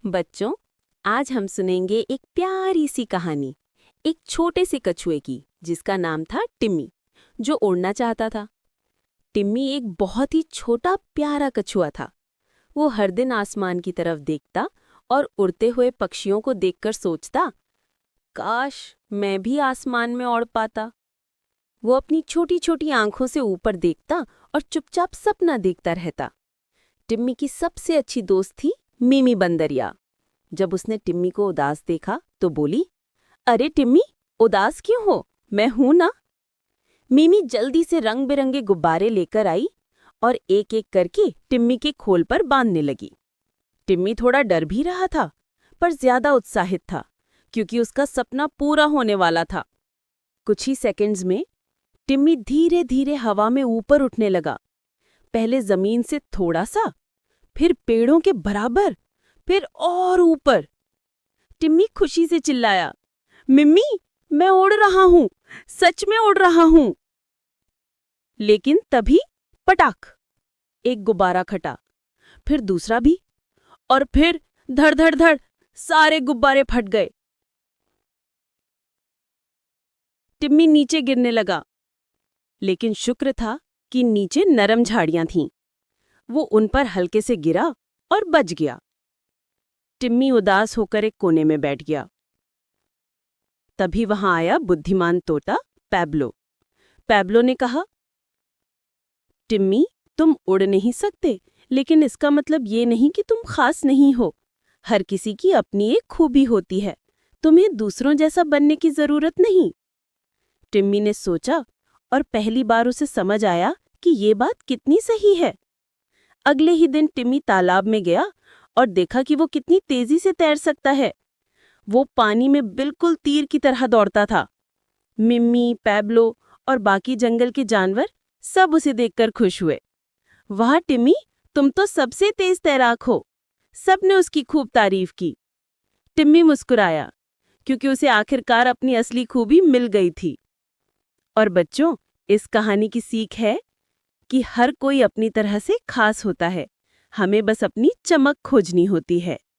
बच्चों, आज हम सुनेंगे एक प्यारी सी कहानी एक छोटे से कछुए की जिसका नाम था टिम्मी, जो उड़ना चाहता था। टिम्मी एक बहुत ही छोटा प्यारा कछुआ था। वो हर दिन आसमान की तरफ देखता और उड़ते हुए पक्षियों को देखकर सोचता, काश मैं भी आसमान में उड़ पाता। वो अपनी छोटी छोटी आंखों से ऊपर देखता और चुपचाप सपना देखता रहता। टिम्मी की सबसे अच्छी दोस्त थी मिमी बंदरिया। जब उसने टिम्मी को उदास देखा तो बोली, अरे टिम्मी, उदास क्यों हो? मैं हूं ना। मिमी जल्दी से रंग बिरंगे गुब्बारे लेकर आई और एक एक करके टिम्मी के खोल पर बांधने लगी। टिम्मी थोड़ा डर भी रहा था, पर ज्यादा उत्साहित था क्योंकि उसका सपना पूरा होने वाला था। कुछ ही सेकंड्स में टिम्मी धीरे धीरे हवा में ऊपर उठने लगा। पहले जमीन से थोड़ा सा, फिर पेड़ों के बराबर, फिर और ऊपर। टिम्मी खुशी से चिल्लाया, मिम्मी, मैं उड़ रहा हूं, सच में उड़ रहा हूं। लेकिन तभी पटाख, एक गुब्बारा फटा, फिर दूसरा भी, और फिर धड़ धड़ धड़ सारे गुब्बारे फट गए। टिम्मी नीचे गिरने लगा, लेकिन शुक्र था कि नीचे नरम झाड़ियां थीं। वो उन पर हल्के से गिरा और बच गया। टिम्मी उदास होकर एक कोने में बैठ गया। तभी वहां आया बुद्धिमान तोता पैब्लो। पैब्लो ने कहा, टिम्मी, तुम उड़ नहीं सकते, लेकिन इसका मतलब ये नहीं कि तुम खास नहीं हो। हर किसी की अपनी एक खूबी होती है। तुम्हें दूसरों जैसा बनने की जरूरत नहीं। टिम्मी ने सोचा और पहली बार उसे समझ आया कि ये बात कितनी सही है। अगले ही दिन टिम्मी तालाब में गया और देखा कि वो कितनी तेजी से तैर सकता है। वो पानी में बिल्कुल तीर की तरह दौड़ता था। मिम्मी, पैब्लो और बाकी जंगल के जानवर सब उसे देखकर खुश हुए। वाह टिम्मी, तुम तो सबसे तेज तैराक हो। सबने उसकी खूब तारीफ की। टिम्मी मुस्कुराया क्योंकि उसे आखिरकार अपनी असली खूबी मिल गई थी। और बच्चों, इस कहानी की सीख है कि हर कोई अपनी तरह से खास होता है। हमें बस अपनी चमक खोजनी होती है।